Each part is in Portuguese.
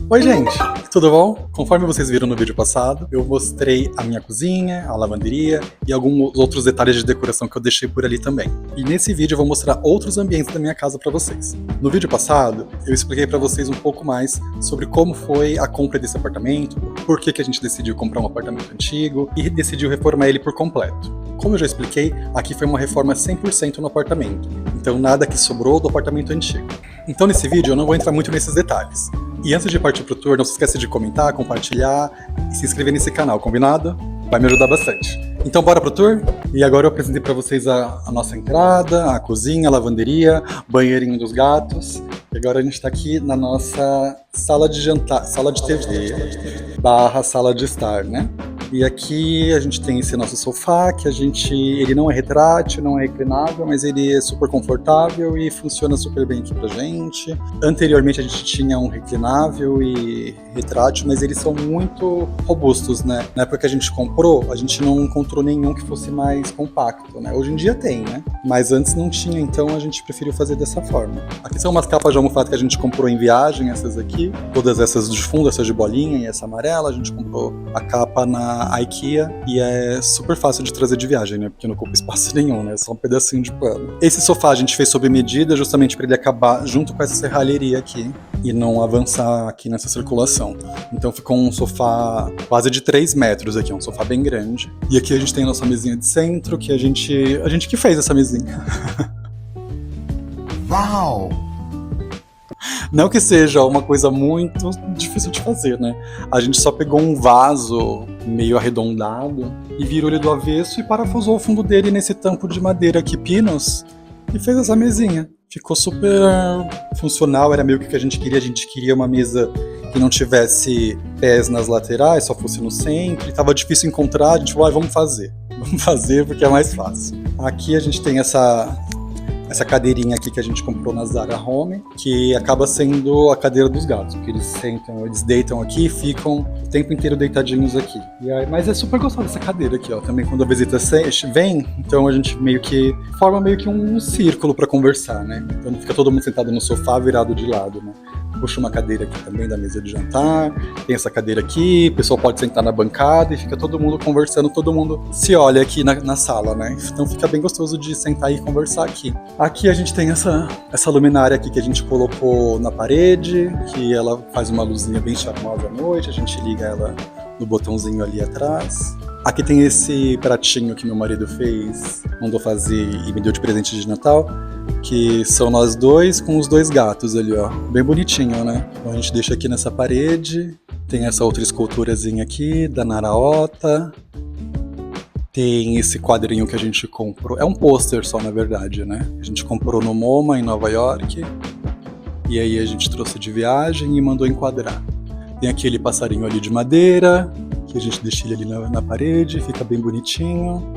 Oi gente, tudo bom? Conforme vocês viram no vídeo passado, eu mostrei a minha cozinha, a lavanderia e alguns outros detalhes de decoração que eu deixei por ali também. E nesse vídeo eu vou mostrar outros ambientes da minha casa para vocês. No vídeo passado, eu expliquei para vocês um pouco mais sobre como foi a compra desse apartamento, por que a gente decidiu comprar um apartamento antigo e decidiu reformar ele por completo. Como eu já expliquei, aqui foi uma reforma 100% no apartamento, então nada que sobrou do apartamento antigo. Então nesse vídeo eu não vou entrar muito nesses detalhes. E antes de partir pro tour, não se esqueça de comentar, compartilhar e se inscrever nesse canal, combinado? Vai me ajudar bastante. Então bora pro tour? E agora eu apresentei para vocês a nossa entrada, a cozinha, a lavanderia, banheirinho dos gatos. E agora a gente tá aqui na nossa sala de jantar, sala de TV, barra sala de estar, né? E aqui a gente tem esse nosso sofá, que ele não é retrátil, não é reclinável, mas ele é super confortável e funciona super bem aqui pra gente. Anteriormente a gente tinha um reclinável e retrátil, mas eles são muito robustos, né? Na época que a gente comprou, a gente não encontrou nenhum que fosse mais compacto, né? Hoje em dia tem, né? Mas antes não tinha, então a gente preferiu fazer dessa forma. Aqui são umas capas de almofada que a gente comprou em viagem, essas aqui. Todas essas de fundo, essas de bolinha e essa amarela, a gente comprou a capa na IKEA e é super fácil de trazer de viagem, né? Porque não ocupa espaço nenhum, né? É só um pedacinho de pano. Esse sofá a gente fez sob medida justamente para ele acabar junto com essa serralheria aqui e não avançar aqui nessa circulação. Então ficou um sofá quase de 3 metros aqui, um sofá bem grande. E aqui a gente tem a nossa mesinha de centro, que a gente que fez essa mesinha. Uau! Não que seja uma coisa muito difícil de fazer, né? A gente só pegou um vaso meio arredondado e virou ele do avesso e parafusou o fundo dele nesse tampo de madeira aqui, pinos, e fez essa mesinha. Ficou super funcional, era meio que o que a gente queria. A gente queria uma mesa que não tivesse pés nas laterais, só fosse no centro. E tava difícil encontrar, a gente falou, vamos fazer. Vamos fazer porque é mais fácil. Aqui a gente tem essa cadeirinha aqui que a gente comprou na Zara Home, que acaba sendo a cadeira dos gatos, porque eles deitam aqui e ficam o tempo inteiro deitadinhos aqui. Mas é super gostosa essa cadeira aqui, ó. Também quando a visita vem, então a gente forma meio que um círculo para conversar, né? Então não fica todo mundo sentado no sofá virado de lado, né? Puxa uma cadeira aqui também da mesa de jantar, tem essa cadeira aqui, o pessoal pode sentar na bancada e fica todo mundo conversando, todo mundo se olha aqui na sala, né? Então fica bem gostoso de sentar e conversar aqui. Aqui a gente tem essa luminária aqui que a gente colocou na parede, que ela faz uma luzinha bem charmosa à noite, a gente liga ela no botãozinho ali atrás. Aqui tem esse pratinho que meu marido mandou fazer e me deu de presente de Natal, que são nós dois com os 2 gatos ali, ó. Bem bonitinho, né? Então a gente deixa aqui nessa parede. Tem essa outra esculturazinha aqui, da Naraota. Tem esse quadrinho que a gente comprou. É um pôster só, na verdade, né? A gente comprou no MoMA, em Nova York. E aí a gente trouxe de viagem e mandou enquadrar. Tem aquele passarinho ali de madeira, que a gente deixa ele ali na parede, fica bem bonitinho.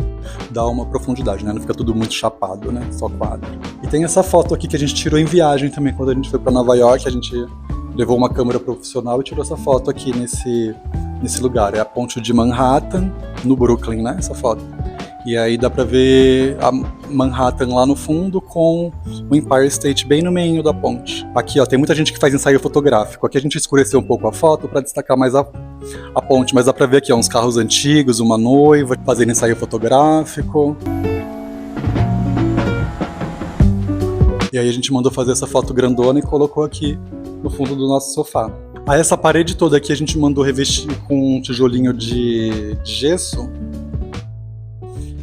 Dá uma profundidade, né? Não fica tudo muito chapado, né? Só quadro. E tem essa foto aqui que a gente tirou em viagem também, quando a gente foi pra Nova York, a gente levou uma câmera profissional e tirou essa foto aqui nesse lugar. É a ponte de Manhattan, no Brooklyn, né? Essa foto. E aí dá pra ver a Manhattan lá no fundo com o Empire State bem no meio da ponte. Aqui, ó, tem muita gente que faz ensaio fotográfico. Aqui a gente escureceu um pouco a foto pra destacar mais a ponte, mas dá pra ver aqui, ó, uns carros antigos, uma noiva fazendo ensaio fotográfico. E aí a gente mandou fazer essa foto grandona e colocou aqui no fundo do nosso sofá. Aí essa parede toda aqui a gente mandou revestir com um tijolinho de gesso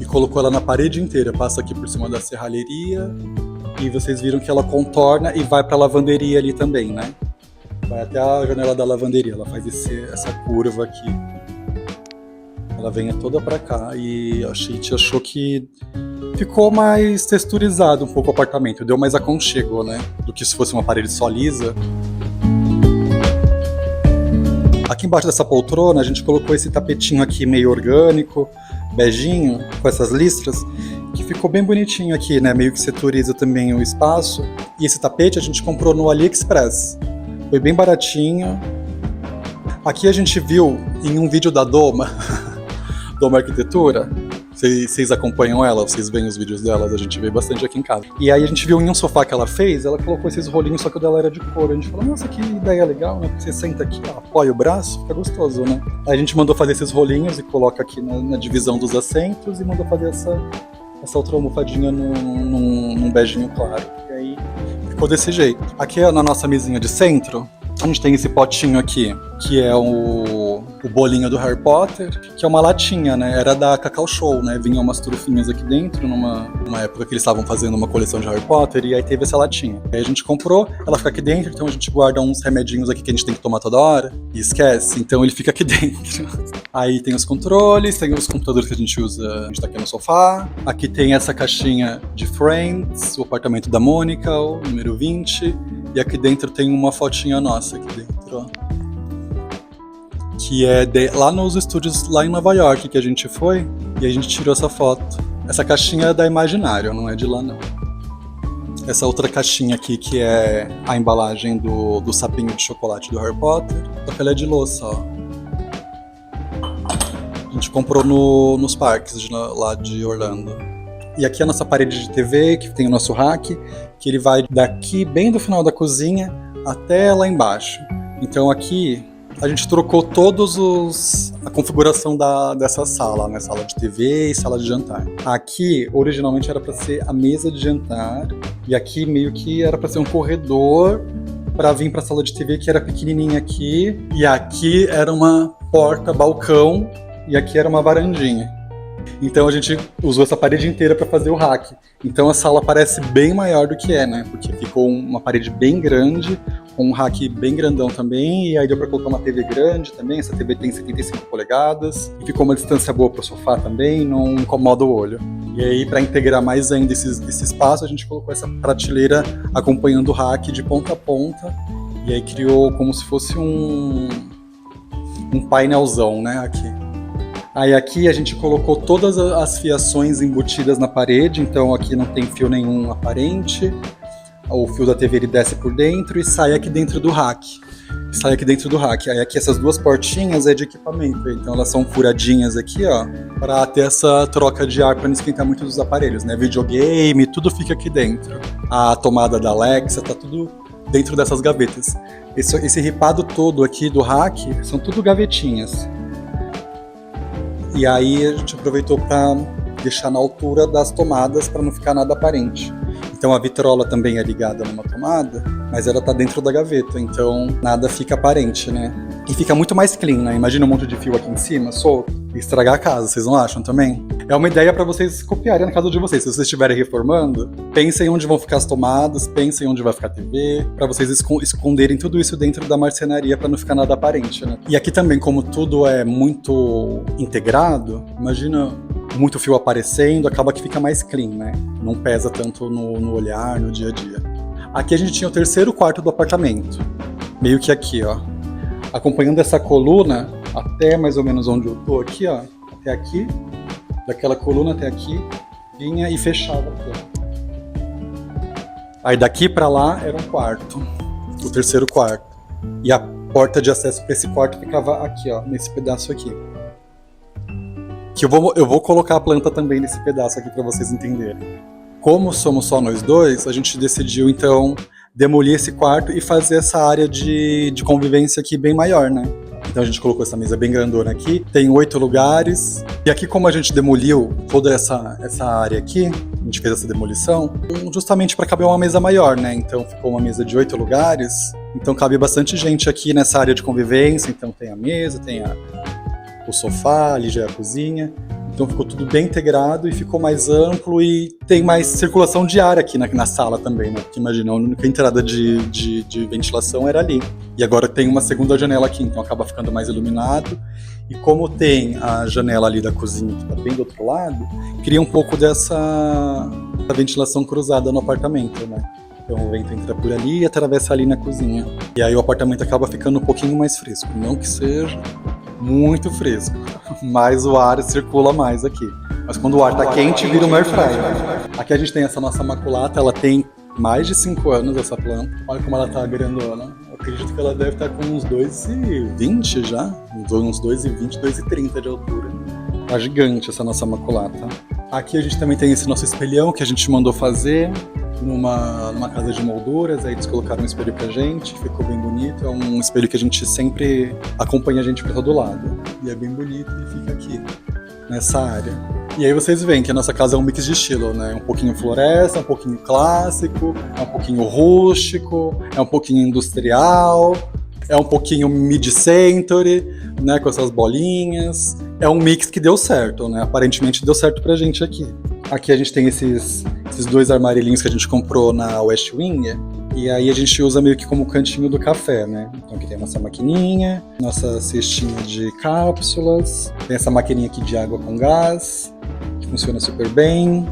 e colocou ela na parede inteira. Passa aqui por cima da serralheria e vocês viram que ela contorna e vai pra lavanderia ali também, né? Vai até a janela da lavanderia, ela faz essa curva aqui. Ela vem toda pra cá e a gente achou que ficou mais texturizado um pouco o apartamento, deu mais aconchego, né? Do que se fosse uma parede só lisa. Aqui embaixo dessa poltrona a gente colocou esse tapetinho aqui meio orgânico, beijinho, com essas listras, que ficou bem bonitinho aqui, né? Meio que seturiza também o espaço. E esse tapete a gente comprou no AliExpress. Foi bem baratinho. Aqui a gente viu em um vídeo da Doma, Doma Arquitetura, Vocês acompanham ela? Vocês veem os vídeos delas? A gente vê bastante aqui em casa. E aí a gente viu em um sofá que ela fez, ela colocou esses rolinhos, só que o dela era de couro. A gente falou, nossa, que ideia legal, né? Porque você senta aqui, ó, apoia o braço, fica gostoso, né? Aí a gente mandou fazer esses rolinhos e coloca aqui na divisão dos assentos e mandou fazer essa outra almofadinha num beijinho claro. E aí ficou desse jeito. Aqui na nossa mesinha de centro, a gente tem esse potinho aqui, que é o bolinho do Harry Potter, que é uma latinha, né? Era da Cacau Show, né? Vinha umas trufinhas aqui dentro, numa época que eles estavam fazendo uma coleção de Harry Potter, e aí teve essa latinha. Aí a gente comprou, ela fica aqui dentro, então a gente guarda uns remedinhos aqui que a gente tem que tomar toda hora, e esquece, então ele fica aqui dentro. Aí tem os controles, tem os computadores que a gente usa, a gente tá aqui no sofá. Aqui tem essa caixinha de Friends, o apartamento da Mônica, o número 20, e aqui dentro tem uma fotinha nossa aqui dentro, ó. Que é lá nos estúdios lá em Nova York que a gente foi e a gente tirou essa foto. Essa caixinha é da Imaginário, não é de lá não. Essa outra caixinha aqui que é a embalagem do sapinho de chocolate do Harry Potter, só que ela é de louça, ó. A gente comprou nos parques lá de Orlando. E aqui é a nossa parede de TV, que tem o nosso rack, que ele vai daqui bem do final da cozinha até lá embaixo. Então aqui a gente trocou a configuração dessa sala, né? Sala de TV e sala de jantar. Aqui, originalmente, era para ser a mesa de jantar, e aqui meio que era para ser um corredor para vir para a sala de TV, que era pequenininha aqui, e aqui era uma porta, balcão, e aqui era uma varandinha. Então a gente usou essa parede inteira para fazer o rack. Então a sala parece bem maior do que é, né? Porque ficou uma parede bem grande, um rack bem grandão também, e aí deu para colocar uma TV grande também. Essa TV tem 75 polegadas, e ficou uma distância boa para o sofá também, não incomoda o olho. E aí, para integrar mais ainda esse espaço, a gente colocou essa prateleira acompanhando o rack de ponta a ponta, e aí criou como se fosse um painelzão, né, aqui. Aí aqui a gente colocou todas as fiações embutidas na parede, então aqui não tem fio nenhum aparente. O fio da TV ele desce por dentro e sai aqui dentro do rack. Aí aqui essas duas portinhas é de equipamento, então elas são furadinhas aqui, ó, para ter essa troca de ar para não esquentar muito dos aparelhos, né? Videogame, tudo fica aqui dentro. A tomada da Alexa, tá tudo dentro dessas gavetas. Esse ripado todo aqui do rack são tudo gavetinhas. E aí a gente aproveitou para deixar na altura das tomadas para não ficar nada aparente. Então a vitrola também é ligada numa tomada, mas ela tá dentro da gaveta, então nada fica aparente, né? E fica muito mais clean, né? Imagina um monte de fio aqui em cima, solto, e estragar a casa, vocês não acham também? É uma ideia para vocês copiarem na casa de vocês. Se vocês estiverem reformando, pensem onde vão ficar as tomadas, pensem onde vai ficar a TV, para vocês esconderem tudo isso dentro da marcenaria para não ficar nada aparente, né? E aqui também, como tudo é muito integrado, imagina muito fio aparecendo, acaba que fica mais clean, né? Não pesa tanto no olhar, no dia a dia. Aqui a gente tinha o terceiro quarto do apartamento, meio que aqui, ó. Acompanhando essa coluna até mais ou menos onde eu tô aqui, ó, até aqui, daquela coluna até aqui, vinha e fechava aqui, ó. Aí daqui pra lá era um quarto, o terceiro quarto. E a porta de acesso para esse quarto ficava aqui, ó, nesse pedaço aqui. Que eu vou colocar a planta também nesse pedaço aqui para vocês entenderem. Como somos só nós dois, a gente decidiu então demolir esse quarto e fazer essa área de convivência aqui bem maior, né? Então a gente colocou essa mesa bem grandona aqui, tem 8 lugares. E aqui, como a gente demoliu toda essa área aqui, a gente fez essa demolição, justamente para caber uma mesa maior, né? Então ficou uma mesa de 8 lugares, então cabe bastante gente aqui nessa área de convivência. Então tem a mesa, tem o sofá, ali já é a cozinha. Então ficou tudo bem integrado e ficou mais amplo e tem mais circulação de ar aqui na sala também, né? Porque imagina, a única entrada de ventilação era ali. E agora tem uma segunda janela aqui, então acaba ficando mais iluminado. E como tem a janela ali da cozinha que está bem do outro lado, cria um pouco dessa ventilação cruzada no apartamento, né? Então o vento entra por ali e atravessa ali na cozinha. E aí o apartamento acaba ficando um pouquinho mais fresco. Não que seja muito fresco, mas o ar circula mais aqui. Mas quando o ar tá quente, vira um air fryer. Aqui a gente tem essa nossa maculata, ela tem mais de 5 anos, essa planta. Olha como ela tá grandona. Eu acredito que ela deve estar com uns 2,20 já, uns 2,20, 2,30 de altura. Tá gigante essa nossa maculata. Aqui a gente também tem esse nosso espelhão que a gente mandou fazer numa casa de molduras. Aí eles colocaram um espelho pra gente, ficou bem bonito. É um espelho que a gente sempre acompanha a gente pra todo lado. E é bem bonito e fica aqui, nessa área. E aí vocês veem que a nossa casa é um mix de estilo, né? Um pouquinho floresta, um pouquinho clássico, é um pouquinho rústico, é um pouquinho industrial, é um pouquinho mid-century, né? Com essas bolinhas. É um mix que deu certo, né? Aparentemente deu certo pra gente aqui. Aqui a gente tem esses dois armarilhinhos que a gente comprou na West Wing. E aí a gente usa meio que como cantinho do café, né? Então aqui tem nossa maquininha, nossa cestinha de cápsulas, tem essa maquininha aqui de água com gás, que funciona super bem.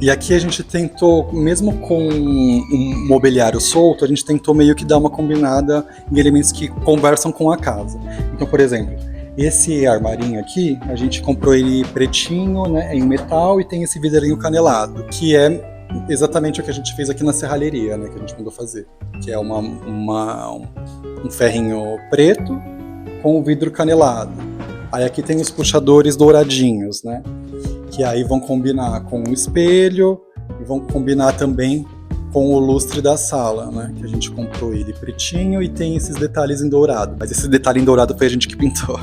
E aqui a gente tentou, mesmo com um mobiliário solto, a gente tentou meio que dar uma combinada em elementos que conversam com a casa. Então, por exemplo, esse armarinho aqui, a gente comprou ele pretinho, né, em metal, e tem esse vidrinho canelado, que é exatamente o que a gente fez aqui na serralheria, né, que a gente mandou fazer, que é um ferrinho preto com o vidro canelado. Aí aqui tem os puxadores douradinhos, né, que aí vão combinar com o espelho e vão combinar também com o lustre da sala, né, que a gente comprou ele pretinho e tem esses detalhes em dourado. Mas esse detalhe em dourado foi a gente que pintou.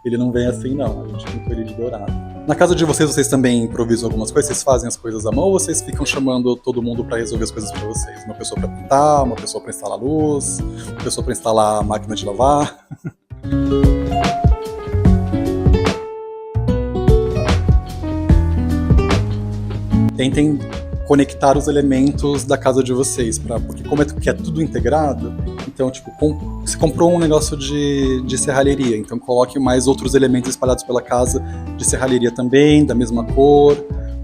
Ele não vem assim não, a gente pintou ele de dourado. Na casa de vocês também improvisam algumas coisas? Vocês fazem as coisas à mão ou vocês ficam chamando todo mundo para resolver as coisas para vocês? Uma pessoa para pintar, uma pessoa para instalar luz, uma pessoa para instalar a máquina de lavar? Tentem conectar os elementos da casa de vocês, porque como que é tudo integrado, então, tipo, você comprou um negócio de serralheria, então coloque mais outros elementos espalhados pela casa de serralheria também, da mesma cor,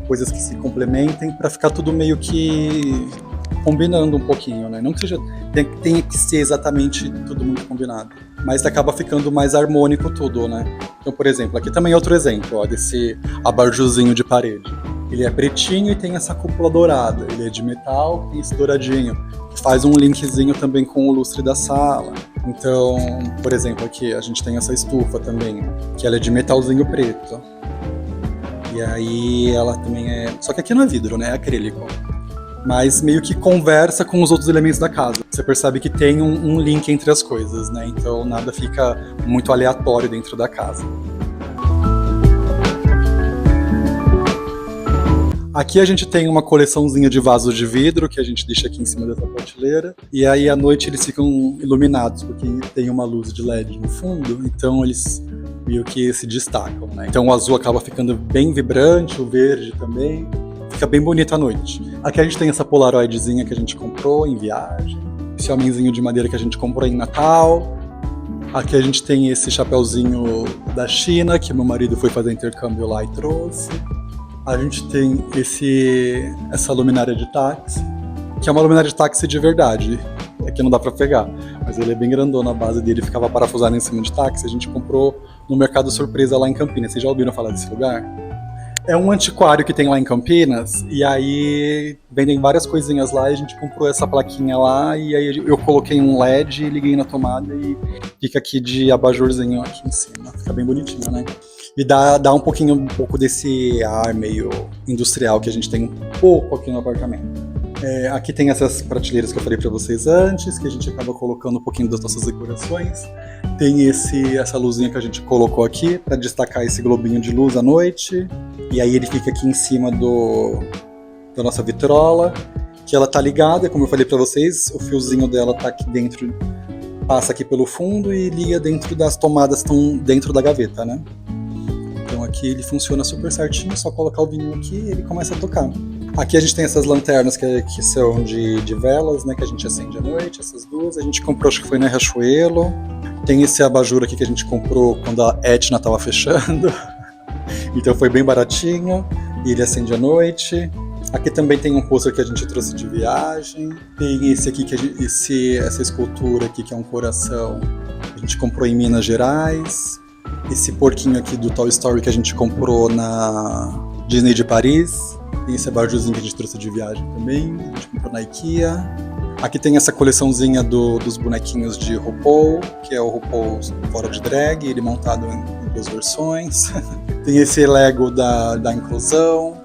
coisas que se complementem, para ficar tudo meio que combinando um pouquinho, né? Não que tenha que ser exatamente tudo muito combinado, mas acaba ficando mais harmônico tudo, né? Então, por exemplo, aqui também é outro exemplo, ó, desse abajurzinho de parede. Ele é pretinho e tem essa cúpula dourada. Ele é de metal, tem esse douradinho, que faz um linkzinho também com o lustre da sala. Então, por exemplo, aqui a gente tem essa estufa também, que ela é de metalzinho preto. E aí ela também é... Só que aqui não é vidro, né? É acrílico. Mas meio que conversa com os outros elementos da casa. Você percebe que tem um link entre as coisas, né? Então nada fica muito aleatório dentro da casa. Aqui a gente tem uma coleçãozinha de vasos de vidro que a gente deixa aqui em cima dessa prateleira. E aí à noite eles ficam iluminados, porque tem uma luz de LED no fundo, então eles meio que se destacam, né? Então o azul acaba ficando bem vibrante, o verde também. Fica bem bonito à noite. Aqui a gente tem essa Polaroidzinha que a gente comprou em viagem. Esse homenzinho de madeira que a gente comprou em Natal. Aqui a gente tem esse chapeuzinho da China, que meu marido foi fazer intercâmbio lá e trouxe. A gente tem essa luminária de táxi, que é uma luminária de táxi de verdade. Aqui não dá pra pegar, mas ele é bem grandona, a base dele ficava parafusada em cima de táxi. A gente comprou no Mercado Surpresa lá em Campinas. Vocês já ouviram falar desse lugar? É um antiquário que tem lá em Campinas, e aí vendem várias coisinhas lá, e a gente comprou essa plaquinha lá, e aí eu coloquei um LED, liguei na tomada e fica aqui de abajurzinho aqui em cima. Fica bem bonitinho, né? E dá um pouco desse ar meio industrial que a gente tem um pouco aqui no apartamento. Aqui tem essas prateleiras que eu falei pra vocês antes, que a gente acaba colocando um pouquinho das nossas decorações. Tem essa luzinha que a gente colocou aqui para destacar esse globinho de luz à noite. E aí ele fica aqui em cima da nossa vitrola, que ela tá ligada, como eu falei pra vocês, o fiozinho dela tá aqui dentro, passa aqui pelo fundo e liga dentro das tomadas que estão dentro da gaveta, né? Então aqui ele funciona super certinho, só colocar o vinho aqui e ele começa a tocar. Aqui a gente tem essas lanternas que são de velas, né, que a gente acende à noite, essas duas. A gente comprou, acho que foi na Riachuelo. Tem esse abajur aqui que a gente comprou quando a Etna tava fechando. Então foi bem baratinho e ele acende à noite. Aqui também tem um pôster que a gente trouxe de viagem. Tem esse aqui, essa escultura aqui que é um coração, a gente comprou em Minas Gerais. Esse porquinho aqui do Toy Story que a gente comprou na Disney de Paris. Tem esse abajurzinho que a gente trouxe de viagem também, a gente comprou na IKEA. Aqui tem essa coleçãozinha dos bonequinhos de RuPaul, que é o RuPaul fora de drag, ele montado em duas versões. Tem esse Lego da inclusão,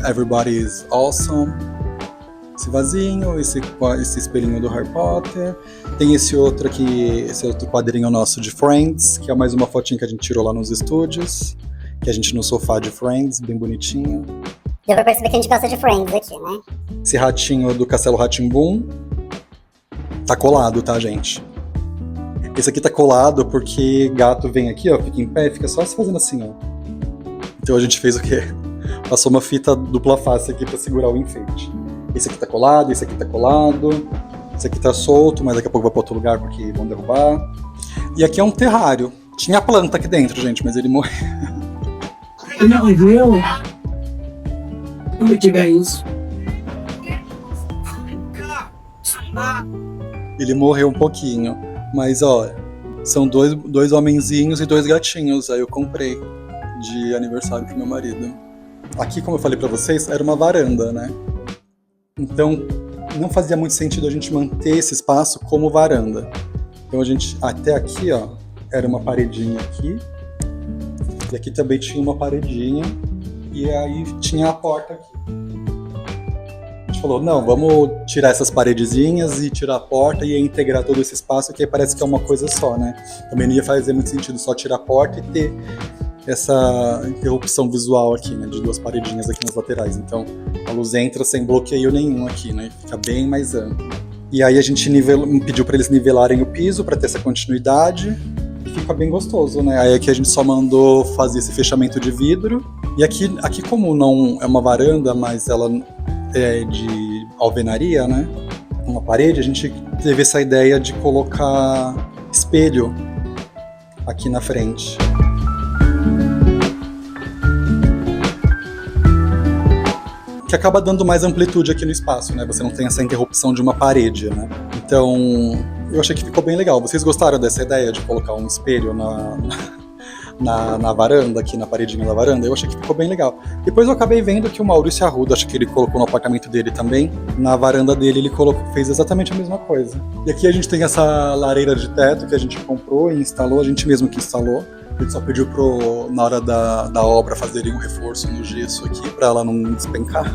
Everybody is Awesome. Esse vasinho, esse espelhinho do Harry Potter. Tem esse outro aqui, esse outro quadrinho nosso de Friends, que é mais uma fotinha que a gente tirou lá nos estúdios. Que a gente no sofá de Friends, bem bonitinho. Deu pra perceber que a gente gosta de Friends aqui, né? Esse ratinho do Castelo Rá-Tim-Bum tá colado, tá, gente? Esse aqui tá colado porque gato vem aqui, ó, fica em pé, fica só se fazendo assim, ó. Então a gente fez o quê? Passou uma fita dupla face aqui pra segurar o enfeite. Esse aqui tá colado, esse aqui tá colado, esse aqui tá solto, mas daqui a pouco vai pra outro lugar porque vão derrubar. E aqui é um terrário. Tinha planta aqui dentro, gente, mas ele morreu. Não, viu? Como tiver isso? Ele morreu um pouquinho, mas ó, são dois homenzinhos e 2 gatinhos, aí eu comprei de aniversário pro meu marido. Aqui, como eu falei pra vocês, era uma varanda, né? Então, não fazia muito sentido a gente manter esse espaço como varanda. Então a gente, até aqui, ó, era uma paredinha aqui, e aqui também tinha uma paredinha, e aí tinha a porta aqui. A gente falou, não, vamos tirar essas paredezinhas e tirar a porta e integrar todo esse espaço, que aí parece que é uma coisa só, né? Também não ia fazer muito sentido só tirar a porta e ter essa interrupção visual aqui, né, de 2 paredinhas aqui nas laterais. Então a luz entra sem bloqueio nenhum aqui, né? Fica bem mais amplo. E aí a gente pediu para eles nivelarem o piso para ter essa continuidade. Fica bem gostoso, né? Aí aqui a gente só mandou fazer esse fechamento de vidro. E aqui como não é uma varanda, mas ela é de alvenaria, né? Uma parede, a gente teve essa ideia de colocar espelho aqui na frente. Que acaba dando mais amplitude aqui no espaço, né? Você não tem essa interrupção de uma parede, né? Então, eu achei que ficou bem legal. Vocês gostaram dessa ideia de colocar um espelho na varanda, aqui na paredinha da varanda? Eu achei que ficou bem legal. Depois eu acabei vendo que o Maurício Arruda, acho que ele colocou no apartamento dele também, na varanda dele ele fez exatamente a mesma coisa. E aqui a gente tem essa lareira de teto que a gente comprou e instalou, a gente mesmo que instalou. A gente só pediu na hora da obra fazerem um reforço no gesso aqui pra ela não despencar,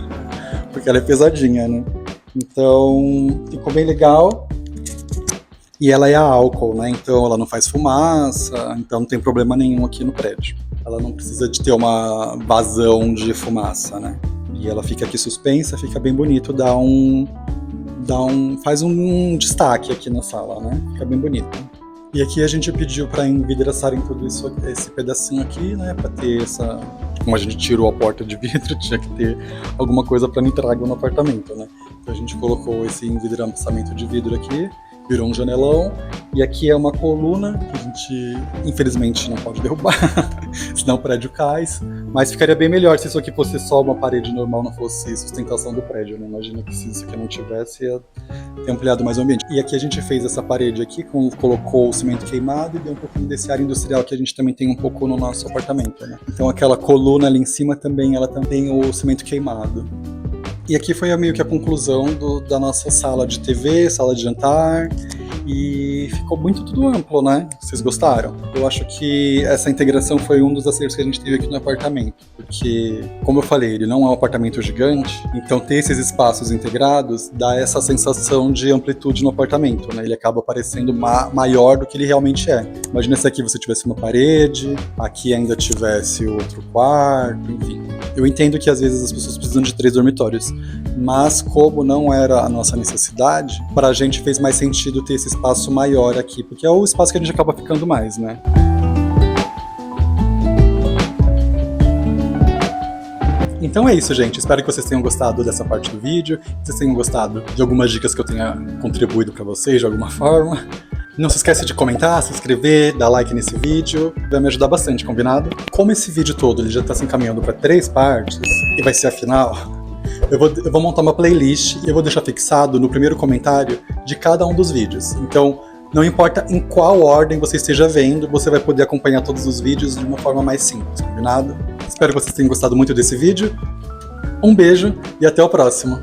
porque ela é pesadinha, né? Então ficou bem legal. E ela é a álcool, né? Então ela não faz fumaça, então não tem problema nenhum aqui no prédio. Ela não precisa de ter uma vazão de fumaça, né? E ela fica aqui suspensa, fica bem bonito, faz um destaque aqui na sala, né? Fica bem bonito. E aqui a gente pediu para envidraçarem tudo isso, esse pedacinho aqui, né? Para ter essa... Como a gente tirou a porta de vidro, tinha que ter alguma coisa para não entrar água no apartamento, né? Então a gente colocou esse envidramento de vidro aqui, virou um janelão, e aqui é uma coluna que a gente, infelizmente, não pode derrubar, senão o prédio cai, mas ficaria bem melhor se isso aqui fosse só uma parede normal, não fosse sustentação do prédio, né? Imagina que se isso aqui não tivesse, ia ter ampliado mais o ambiente. E aqui a gente fez essa parede aqui, colocou o cimento queimado e deu um pouquinho desse ar industrial que a gente também tem um pouco no nosso apartamento, né? Então aquela coluna ali em cima também, ela também tem o cimento queimado. E aqui foi meio que a conclusão da nossa sala de TV, sala de jantar, e ficou muito tudo amplo, né? Vocês gostaram? Eu acho que essa integração foi um dos acertos que a gente teve aqui no apartamento, porque, como eu falei, ele não é um apartamento gigante, então ter esses espaços integrados dá essa sensação de amplitude no apartamento, né? Ele acaba parecendo maior do que ele realmente é. Imagina se aqui você tivesse uma parede, aqui ainda tivesse outro quarto, enfim. Eu entendo que às vezes as pessoas precisam de 3 dormitórios, mas como não era a nossa necessidade, pra gente fez mais sentido ter esse espaço maior aqui, porque é o espaço que a gente acaba ficando mais, né? Então é isso, gente. Espero que vocês tenham gostado dessa parte do vídeo, que vocês tenham gostado de algumas dicas que eu tenha contribuído pra vocês de alguma forma. Não se esqueça de comentar, se inscrever, dar like nesse vídeo, vai me ajudar bastante, combinado? Como esse vídeo todo ele já tá se encaminhando para 3 partes, e vai ser a final, eu vou montar uma playlist e eu vou deixar fixado no primeiro comentário de cada um dos vídeos. Então, não importa em qual ordem você esteja vendo, você vai poder acompanhar todos os vídeos de uma forma mais simples, combinado? Espero que vocês tenham gostado muito desse vídeo. Um beijo e até o próximo!